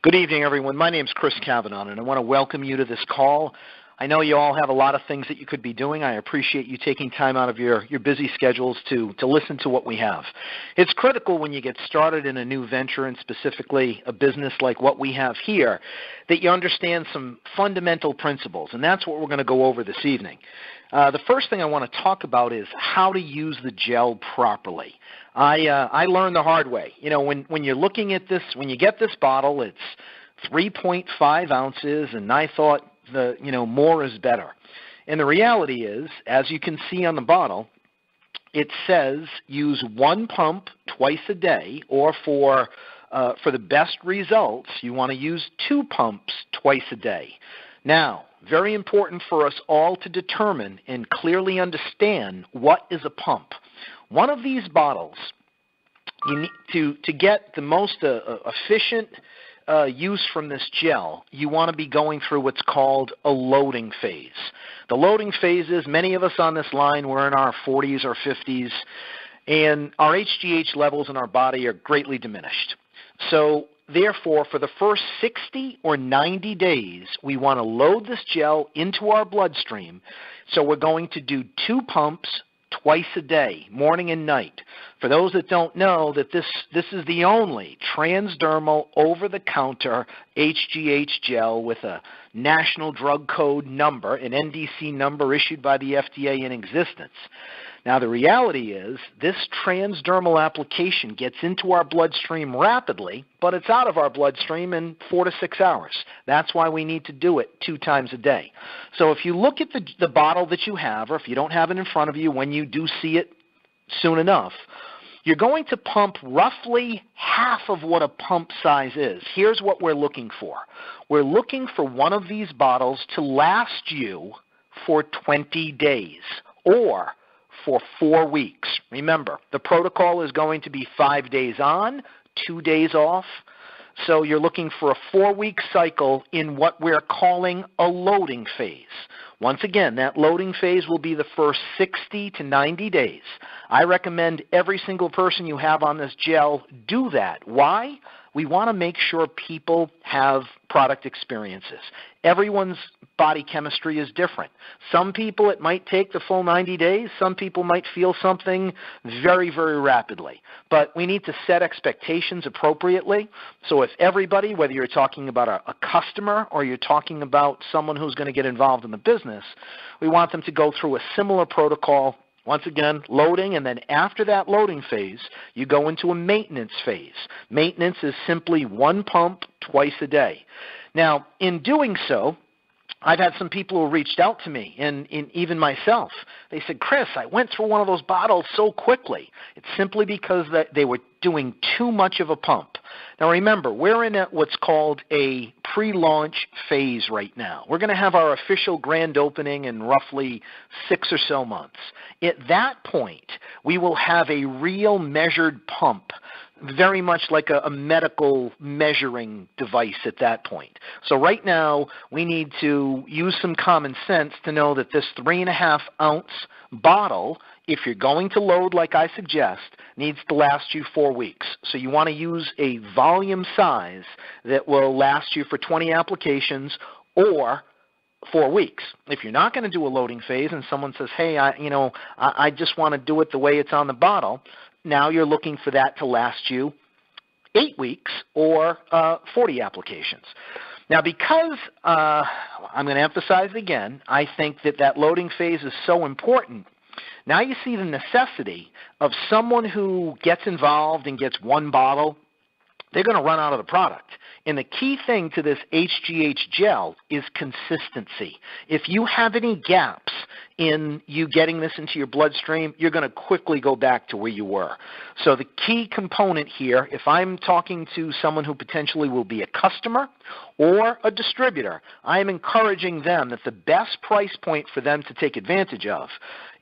Good evening, everyone. My name is Chris Cavedon, and I want to welcome you to this call. I know you all have a lot of things that you could be doing. I appreciate you taking time out of your busy schedules to listen to what we have. It's critical when you get started in a new venture, and specifically a business like what we have here, that you understand some fundamental principles, and that's what we're going to go over this evening. The first thing I want to talk about is how to use the gel properly. I learned the hard way. You know, when you're looking at this, when you get this bottle, it's 3.5 ounces, and I thought more is better. And the reality is, as you can see on the bottle, it says use one pump twice a day, or for the best results, you want to use 2 pumps twice a day. Now, very important for us all to determine and clearly understand what is a pump. One of these bottles, you need to get the most efficient use from this gel, you want to be going through what's called a loading phase. The loading phase is, many of us on this line, we're in our 40s or 50s, and our HGH levels in our body are greatly diminished. So therefore, for the first 60 or 90 days, we want to load this gel into our bloodstream. So we're going to do 2 pumps twice a day, morning and night. For those that don't know, that this is the only transdermal, over-the-counter HGH gel with a National Drug Code number, an NDC number issued by the FDA in existence. Now, the reality is this transdermal application gets into our bloodstream rapidly, but it's out of our bloodstream in 4 to 6 hours. That's why we need to do it 2 times a day. So if you look at the bottle that you have, or if you don't have it in front of you, when you do see it soon enough, you're going to pump roughly half of what a pump size is. Here's what we're looking for. We're looking for one of these bottles to last you for 20 days, or for 4 weeks. Remember, the protocol is going to be 5 days on, 2 days off. So you're looking for a 4-week cycle in what we're calling a loading phase. Once again, that loading phase will be the first 60 to 90 days. I recommend every single person you have on this gel do that. Why? We want to make sure people have product experiences. Everyone's body chemistry is different. Some people, it might take the full 90 days. Some people might feel something very, very rapidly. But we need to set expectations appropriately. So if everybody, whether you're talking about a customer or you're talking about someone who's going to get involved in the business, we want them to go through a similar protocol. Once again, loading, and then after that loading phase, you go into a maintenance phase. Maintenance is simply 1 pump twice a day. Now, in doing so, I've had some people who reached out to me, and even myself. They said, Chris, I went through one of those bottles so quickly. It's simply because they were doing too much of a pump. Now remember, we're in what's called a pre-launch phase right now. We're going to have our official grand opening in roughly 6 or so months. At that point, we will have a real measured pump, very much like a medical measuring device at that point. So right now, we need to use some common sense to know that this 3.5-ounce bottle, if you're going to load like I suggest, needs to last you 4 weeks. So you want to use a volume size that will last you for 20 applications or 4 weeks. If you're not going to do a loading phase and someone says, hey, I just want to do it the way it's on the bottle, now you're looking for that to last you 8 weeks or 40 applications. Now, because I'm going to emphasize it again, I think that loading phase is so important. Now you see the necessity of someone who gets involved and gets 1 bottle, they're going to run out of the product. And the key thing to this HGH gel is consistency. If you have any gaps in you getting this into your bloodstream, you're going to quickly go back to where you were. So the key component here, if I'm talking to someone who potentially will be a customer or a distributor, I am encouraging them that the best price point for them to take advantage of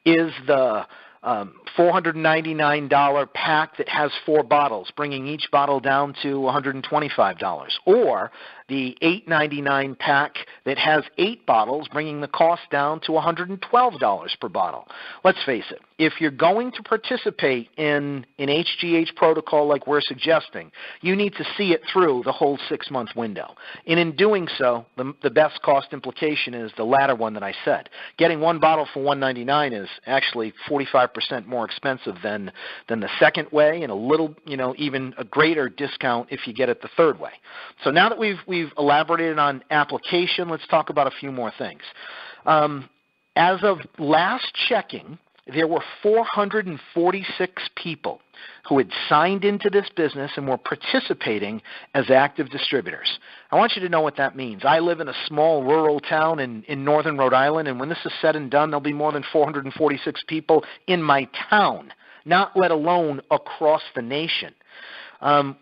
is the $499 pack that has 4 bottles, bringing each bottle down to $125, or the $8.99 pack that has 8 bottles, bringing the cost down to $112 per bottle. Let's face it, if you're going to participate in an HGH protocol like we're suggesting, you need to see it through the whole 6-month window. And in doing so, the best cost implication is the latter one that I said. Getting 1 bottle for $199 is actually 45% more expensive than the second way, and a little, even a greater discount if you get it the third way. So now that we've elaborated on application, let's talk about a few more things. As of last checking, there were 446 people who had signed into this business and were participating as active distributors. I want you to know what that means. I live in a small rural town in northern Rhode Island, and when this is said and done, there'll be more than 446 people in my town, not let alone across the nation.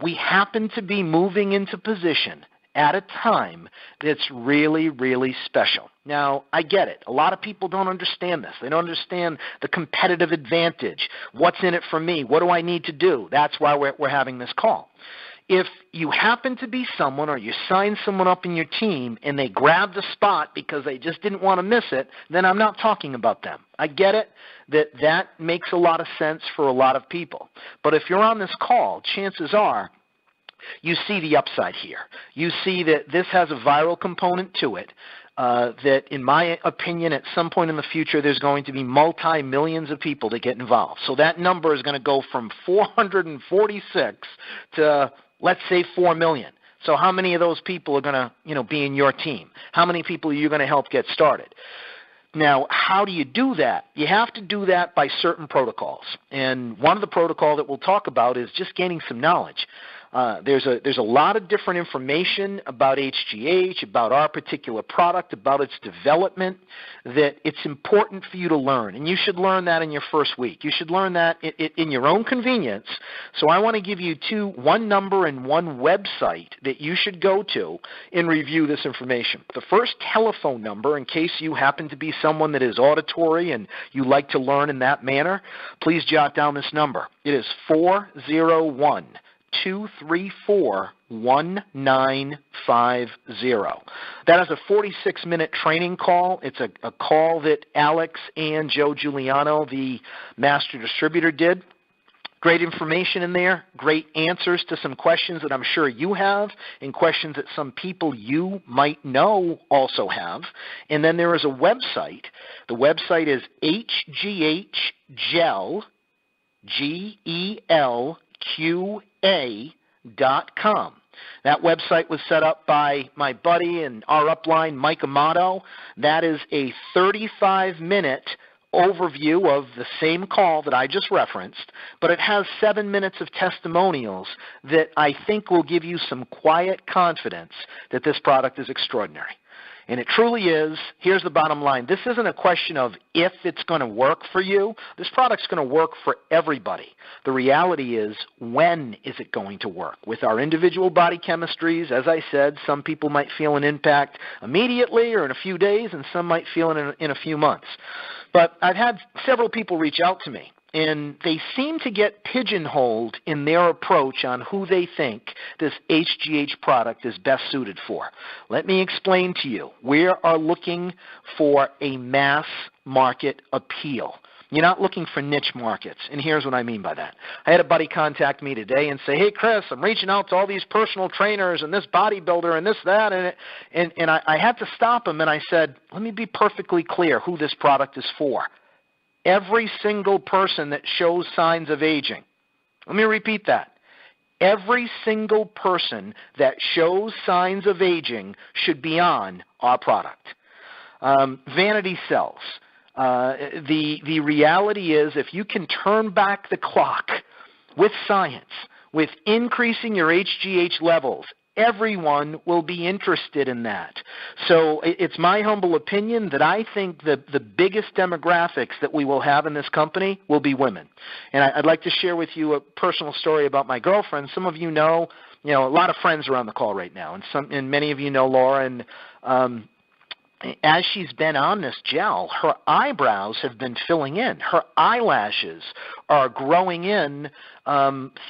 We happen to be moving into position at a time that's really, really special. Now, I get it. A lot of people don't understand this. They don't understand the competitive advantage. What's in it for me? What do I need to do? That's why we're having this call. If you happen to be someone, or you sign someone up in your team and they grabbed a spot because they just didn't want to miss it, then I'm not talking about them. I get it that makes a lot of sense for a lot of people. But if you're on this call, chances are you see the upside here. You see that this has a viral component to it, that in my opinion at some point in the future there's going to be multi-millions of people that get involved. So that number is going to go from 446 to, let's say, 4 million. So how many of those people are going to be in your team? How many people are you going to help get started? Now, how do you do that? You have to do that by certain protocols. And one of the protocols that we'll talk about is just gaining some knowledge. There's a lot of different information about HGH, about our particular product, about its development, that it's important for you to learn. And you should learn that in your first week. You should learn that in your own convenience. So I want to give you one number and one website that you should go to and review this information. The first telephone number, in case you happen to be someone that is auditory and you like to learn in that manner, please jot down this number. It is 401-234-1950. That is a 46-minute training call. It's a call that Alex and Joe Giuliano, the master distributor, did. Great information in there, great answers to some questions that I'm sure you have, and questions that some people you might know also have. And then there is a website. The website is HGHGelqa.com. That website was set up by my buddy and our upline, Mike Amato. That is a 35-minute overview of the same call that I just referenced, but it has 7 minutes of testimonials that I think will give you some quiet confidence that this product is extraordinary. And it truly is. Here's the bottom line. This isn't a question of if it's going to work for you. This product's going to work for everybody. The reality is, when is it going to work? With our individual body chemistries, as I said, some people might feel an impact immediately or in a few days, and some might feel it in a few months. But I've had several people reach out to me, and they seem to get pigeonholed in their approach on who they think this HGH product is best suited for. Let me explain to you. We are looking for a mass market appeal. You're not looking for niche markets, and here's what I mean by that. I had a buddy contact me today and say, hey, Chris, I'm reaching out to all these personal trainers and this bodybuilder and this, that, and I had to stop him, and I said, let me be perfectly clear who this product is for. Every single person that shows signs of aging. Let me repeat that. Every single person that shows signs of aging should be on our product. Vanity sells. The reality is, if you can turn back the clock with science, with increasing your HGH levels, everyone will be interested in that. So it's my humble opinion that I think the biggest demographics that we will have in this company will be women. And I'd like to share with you a personal story about my girlfriend. Some of you know, a lot of friends are on the call right now, and many of you know Laura, as she's been on this gel, her eyebrows have been filling in. Her eyelashes are growing in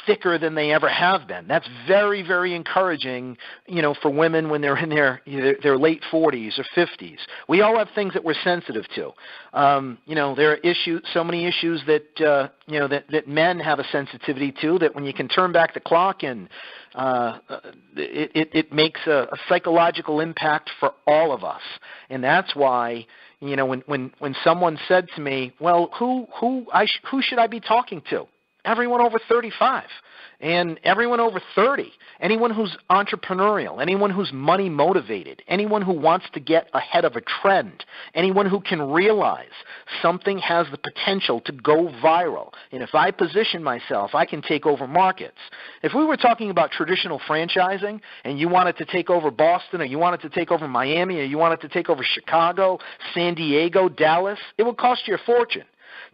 thicker than they ever have been. That's very, very encouraging, for women when they're in their late 40s or 50s. We all have things that we're sensitive to. There are so many issues that that men have a sensitivity to, that when you can turn back the clock and it makes a psychological impact for all of us. And that's why, when someone said to me, well, who should I be talking to? Everyone over 35 and everyone over 30, anyone who's entrepreneurial, anyone who's money motivated, anyone who wants to get ahead of a trend, anyone who can realize something has the potential to go viral. And if I position myself, I can take over markets. If we were talking about traditional franchising and you wanted to take over Boston, or you wanted to take over Miami, or you wanted to take over Chicago, San Diego, Dallas, it would cost you a fortune.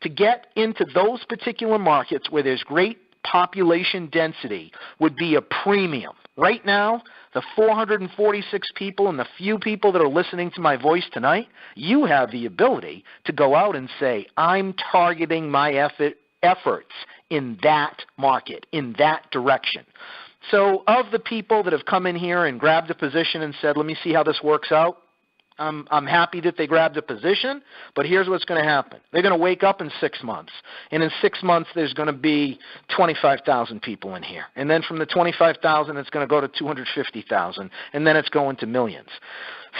To get into those particular markets where there's great population density would be a premium. Right now, the 446 people and the few people that are listening to my voice tonight, you have the ability to go out and say, I'm targeting my efforts in that market, in that direction. So of the people that have come in here and grabbed a position and said, let me see how this works out, I'm happy that they grabbed a position, but here's what's going to happen. They're going to wake up in 6 months, and in 6 months there's going to be 25,000 people in here. And then from the 25,000 it's going to go to 250,000, and then it's going to millions.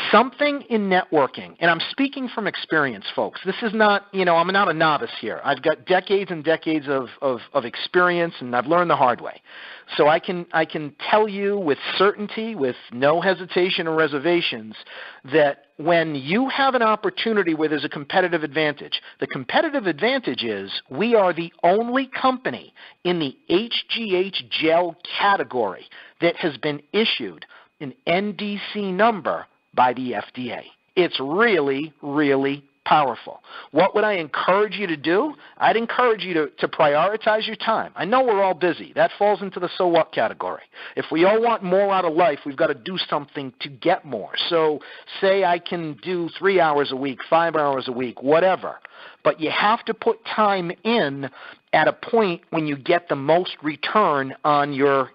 Something in networking, and I'm speaking from experience, folks. This is not, I'm not a novice here. I've got decades and decades of experience, and I've learned the hard way. So I can tell you with certainty, with no hesitation or reservations, that when you have an opportunity where there's a competitive advantage, the competitive advantage is we are the only company in the HGH gel category that has been issued an NDC number by the FDA. It's really, really powerful. What would I encourage you to do? I'd encourage you to prioritize your time. I know we're all busy. That falls into the so what category. If we all want more out of life, we've got to do something to get more. So say I can do 3 hours a week, 5 hours a week, whatever. But you have to put time in at a point when you get the most return on your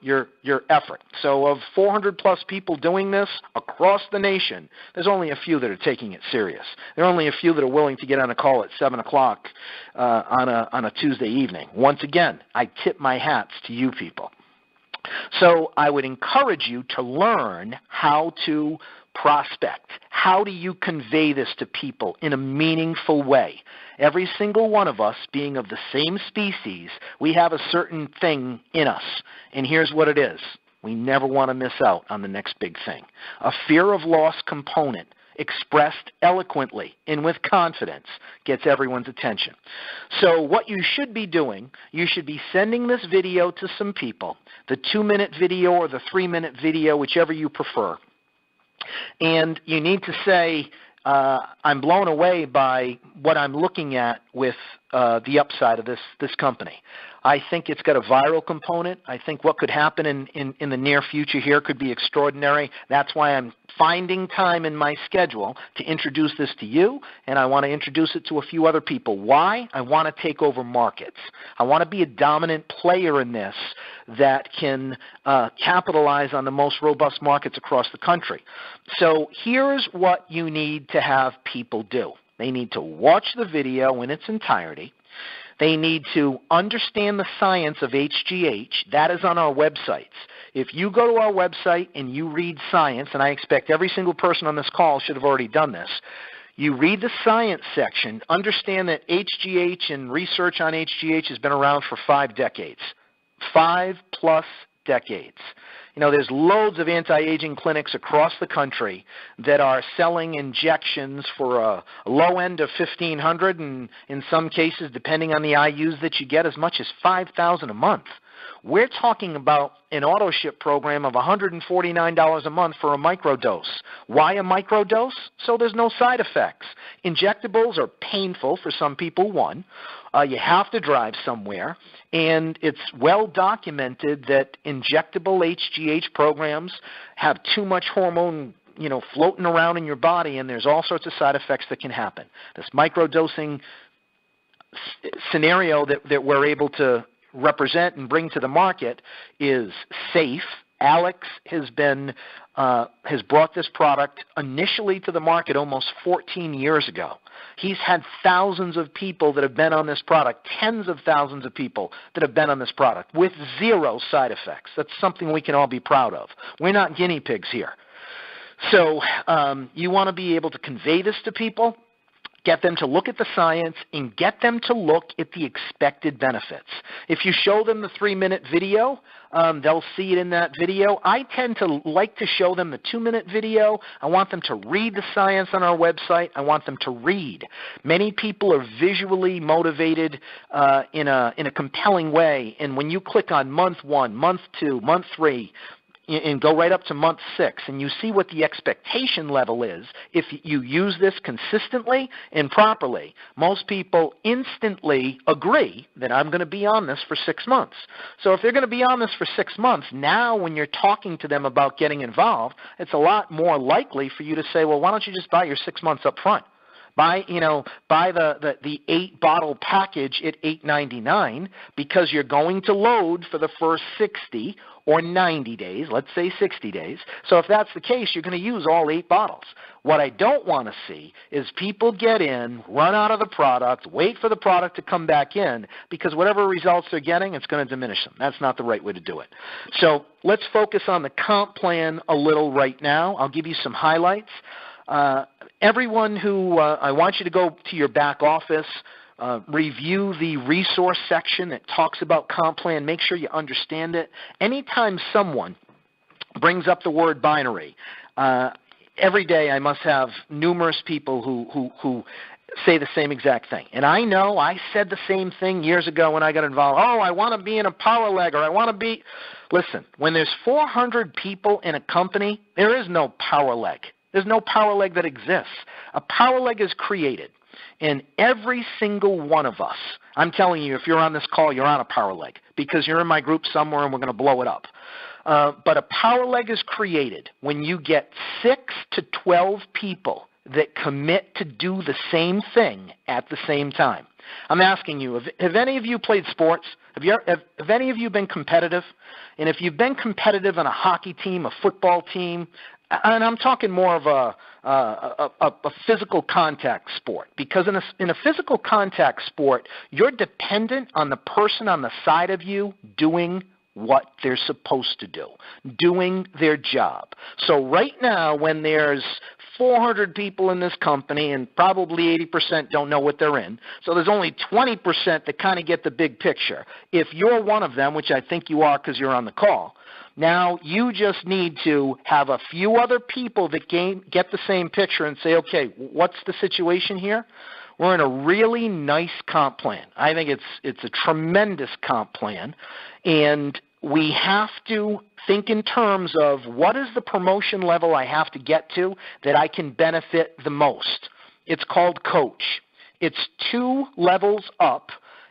effort. So of 400 plus people doing this across the nation, there's only a few that are taking it serious. There are only a few that are willing to get on a call at 7 o'clock on a Tuesday evening. Once again, I tip my hats to you people. So I would encourage you to learn how to prospect. How do you convey this to people in a meaningful way? Every single one of us, being of the same species, we have a certain thing in us. And here's what it is. We never want to miss out on the next big thing. A fear of loss component expressed eloquently and with confidence gets everyone's attention. So what you should be doing, you should be sending this video to some people, the 2-minute video or the 3-minute video, whichever you prefer. And you need to say, I'm blown away by what I'm looking at with the upside of this company. I think it's got a viral component. I think what could happen in the near future here could be extraordinary. That's why I'm finding time in my schedule to introduce this to you, and I want to introduce it to a few other people. Why? I want to take over markets. I want to be a dominant player in this that can capitalize on the most robust markets across the country. So here's what you need to have people do. They need to watch the video in its entirety. They need to understand the science of HGH. That is on our websites. If you go to our website and you read science, and I expect every single person on this call should have already done this, you read the science section, understand that HGH and research on HGH has been around for 5 decades. 5+ decades. There's loads of anti-aging clinics across the country that are selling injections for a low end of $1,500, and in some cases, depending on the IUs that you get, as much as $5,000 a month. We're talking about an auto ship program of $149 a month for a microdose. Why a microdose? So there's no side effects. Injectables are painful for some people, one. You have to drive somewhere, and it's well documented that injectable HGH programs have too much hormone floating around in your body, and there's all sorts of side effects that can happen. This microdosing scenario that we're able to represent and bring to the market is safe. Alex has brought this product initially to the market almost 14 years ago. He's had thousands of people that have been on this product, tens of thousands of people that have been on this product with zero side effects. That's something we can all be proud of. We're not guinea pigs here. So you want to be able to convey this to people, get them to look at the science, and get them to look at the expected benefits. If you show them the 3-minute video, they'll see it in that video. I tend to like to show them the 2-minute video. I want them to read the science on our website. I want them to read. Many people are visually motivated in a compelling way, and when you click on month 1, month 2, month 3, and go right up to month 6, and you see what the expectation level is if you use this consistently and properly. Most people instantly agree that I'm going to be on this for 6 months. So if they're going to be on this for 6 months, now when you're talking to them about getting involved, it's a lot more likely for you to say, well, why don't you just buy your 6 months up front? Buy the 8-bottle package at $8.99 because you're going to load for the first 60 or 90 days, let's say 60 days. So if that's the case, you're going to use all 8 bottles. What I don't want to see is people get in, run out of the product, wait for the product to come back in, because whatever results they're getting, it's going to diminish them. That's not the right way to do it. So let's focus on the comp plan a little right now. I'll give you some highlights. Everyone who I want you to go to your back office, review the resource section that talks about comp plan. Make sure you understand it. Anytime someone brings up the word binary, every day I must have numerous people who say the same exact thing. And I know I said the same thing years ago when I got involved. Oh, I want to be in a power leg, or I want to be... Listen, when there's 400 people in a company, there is no power leg. There's no power leg that exists. A power leg is created, and every single one of us, I'm telling you, if you're on this call, you're on a power leg because you're in my group somewhere and we're going to blow it up. But a power leg is created when you get 6 to 12 people that commit to do the same thing at the same time. I'm asking you, have any of you played sports? Have any of you been competitive? And if you've been competitive on a hockey team, a football team, and I'm talking more of a physical contact sport, because in a physical contact sport, you're dependent on the person on the side of you doing what they're supposed to do, doing their job. So right now, when there's 400 people in this company and probably 80% don't know what they're in, so there's only 20% that kind of get the big picture. If you're one of them, which I think you are because you're on the call, now you just need to have a few other people that get the same picture and say, okay, what's the situation here? We're in a really nice comp plan. I think it's a tremendous comp plan, and we have to think in terms of what is the promotion level I have to get to that I can benefit the most. It's called coach. It's 2 levels up,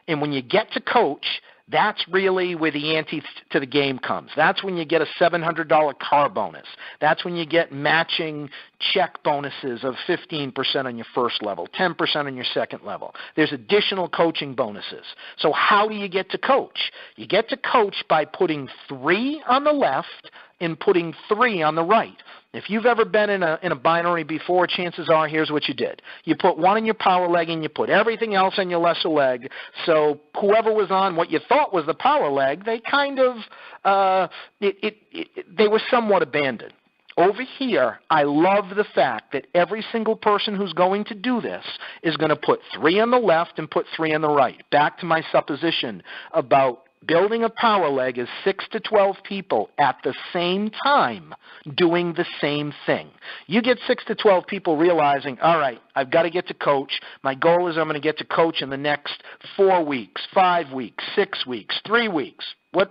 and when you get to coach, that's really where the ante to the game comes. That's when you get a $700 car bonus. That's when you get matching check bonuses of 15% on your first level, 10% on your second level. There's additional coaching bonuses. So how do you get to coach? You get to coach by putting 3 on the left and putting 3 on the right. If you've ever been in a binary before, chances are here's what you did. You put 1 in your power leg and you put everything else on your lesser leg. So whoever was on what you thought was the power leg, they kind of they were somewhat abandoned. Over here, I love the fact that every single person who's going to do this is going to put 3 on the left and put 3 on the right. Back to my supposition about building a power leg is 6 to 12 people at the same time doing the same thing. You get 6 to 12 people realizing, all right, I've got to get to coach. My goal is I'm going to get to coach in the next 4 weeks, 5 weeks, 6 weeks, 3 weeks,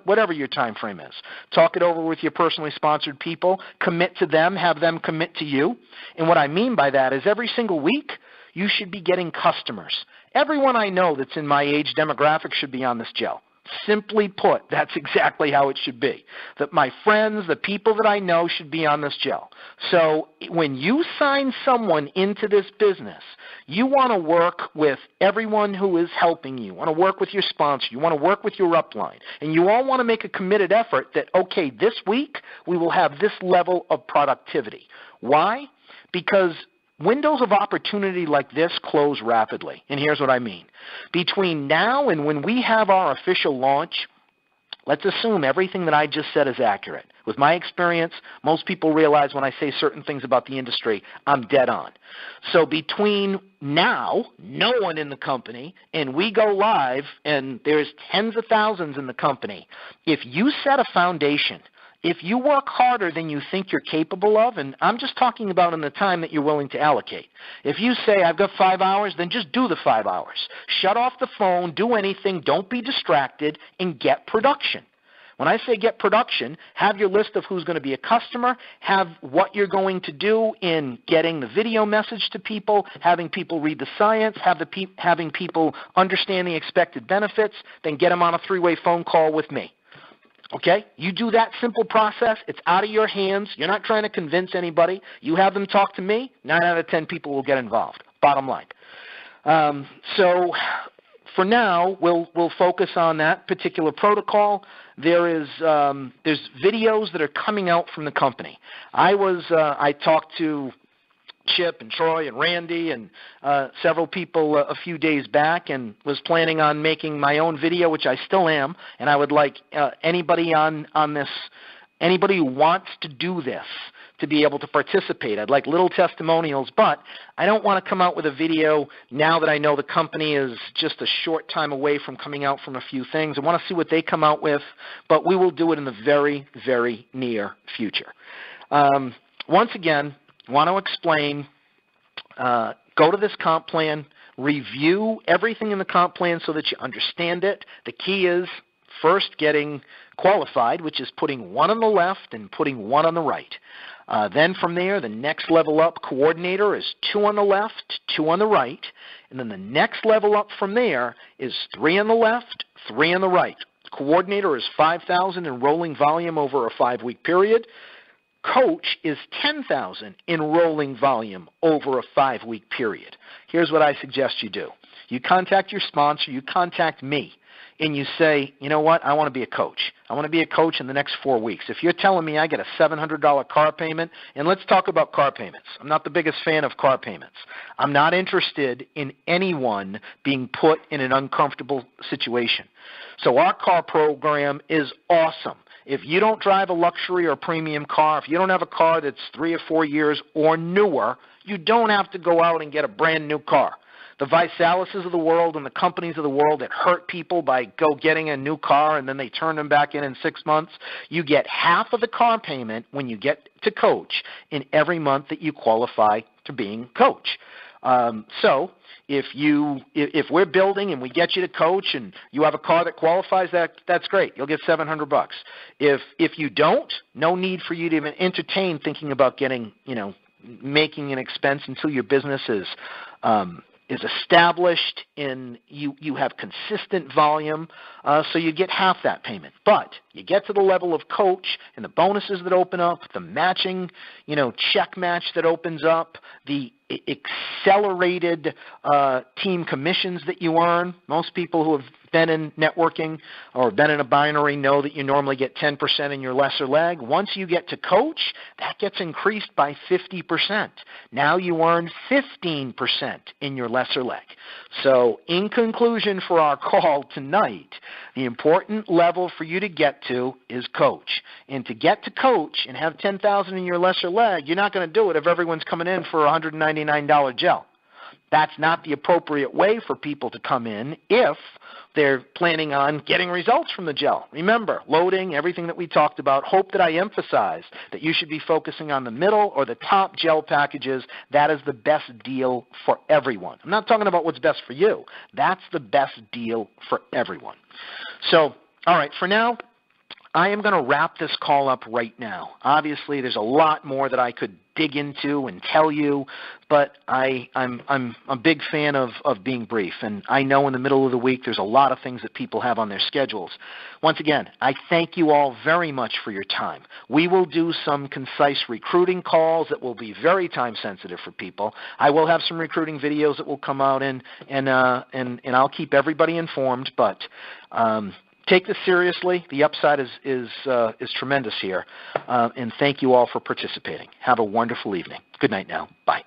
whatever your time frame is. Talk it over with your personally sponsored people. Commit to them. Have them commit to you. And what I mean by that is every single week, you should be getting customers. Everyone I know that's in my age demographic should be on this gel. Simply put, that's exactly how it should be. That my friends, the people that I know should be on this gel. So when you sign someone into this business, you want to work with everyone who is helping you. You want to work with your sponsor. You want to work with your upline. And you all want to make a committed effort that, okay, this week we will have this level of productivity. Why? Because windows of opportunity like this close rapidly, and here's what I mean. Between now and when we have our official launch, let's assume everything that I just said is accurate. With my experience, most people realize when I say certain things about the industry, I'm dead on. So between now, no one in the company, and we go live, and there's tens of thousands in the company, if you set a foundation, if you work harder than you think you're capable of, and I'm just talking about in the time that you're willing to allocate. If you say, I've got 5 hours, then just do the 5 hours. Shut off the phone, do anything, don't be distracted, and get production. When I say get production, have your list of who's going to be a customer, have what you're going to do in getting the video message to people, having people read the science, having people understand the expected benefits, then get them on a 3-way phone call with me. Okay? You do that simple process. It's out of your hands. You're not trying to convince anybody. You have them talk to me. 9 out of 10 people will get involved. Bottom line. So for now, we'll focus on that particular protocol. There's videos that are coming out from the company. I talked to Chip and Troy and Randy and several people a few days back, and was planning on making my own video, which I still am, and I would like anybody on this, anybody who wants to do this, to be able to participate. I'd like little testimonials, but I don't want to come out with a video now that I know the company is just a short time away from coming out from a few things. I want to see what they come out with, but we will do it in the very, very near future. Once again, I want to explain, go to this comp plan, review everything in the comp plan so that you understand it. The key is first getting qualified, which is putting 1 on the left and putting 1 on the right. Then from there, the next level up coordinator is 2 on the left, 2 on the right. And then the next level up from there is 3 on the left, 3 on the right. Coordinator is 5,000 in rolling volume over a 5-week period. Coach is 10,000 in rolling volume over a 5-week period. Here's what I suggest you do. You contact your sponsor, you contact me, and you say, you know what, I want to be a coach. I want to be a coach in the next 4 weeks. If you're telling me I get a $700 car payment, and let's talk about car payments. I'm not the biggest fan of car payments. I'm not interested in anyone being put in an uncomfortable situation. So our car program is awesome. If you don't drive a luxury or premium car, if you don't have a car that's 3 or 4 years or newer, you don't have to go out and get a brand new car. The Visalises of the world and the companies of the world that hurt people by go getting a new car and then they turn them back in 6 months, you get half of the car payment when you get to coach in every month that you qualify to being coach. So if we're building and we get you to coach and you have a car that qualifies, that's great. You'll get $700. If you don't, no need for you to even entertain thinking about getting, making an expense until your business is established and you have consistent volume, so you get half that payment. But you get to the level of coach and the bonuses that open up, the matching, check match that opens up, the accelerated team commissions that you earn. Most people who have been in networking or been in a binary know that you normally get 10% in your lesser leg. Once you get to coach, that gets increased by 50%. Now you earn 15% in your lesser leg. So in conclusion for our call tonight, the important level for you to get to is coach. And to get to coach and have 10,000 in your lesser leg, you're not going to do it if everyone's coming in for a $199 gel. That's not the appropriate way for people to come in if they're planning on getting results from the gel. Remember, loading, everything that we talked about. Hope that I emphasize that you should be focusing on the middle or the top gel packages. That is the best deal for everyone. I'm not talking about what's best for you. That's the best deal for everyone. So, all right, for now, I am going to wrap this call up right now. Obviously, there's a lot more that I could dig into and tell you, but I'm a big fan of being brief, and I know in the middle of the week there's a lot of things that people have on their schedules. Once again, I thank you all very much for your time. We will do some concise recruiting calls that will be very time sensitive for people. I will have some recruiting videos that will come out, and I'll keep everybody informed, but take this seriously. The upside is tremendous here, and thank you all for participating. Have a wonderful evening. Good night now. Bye.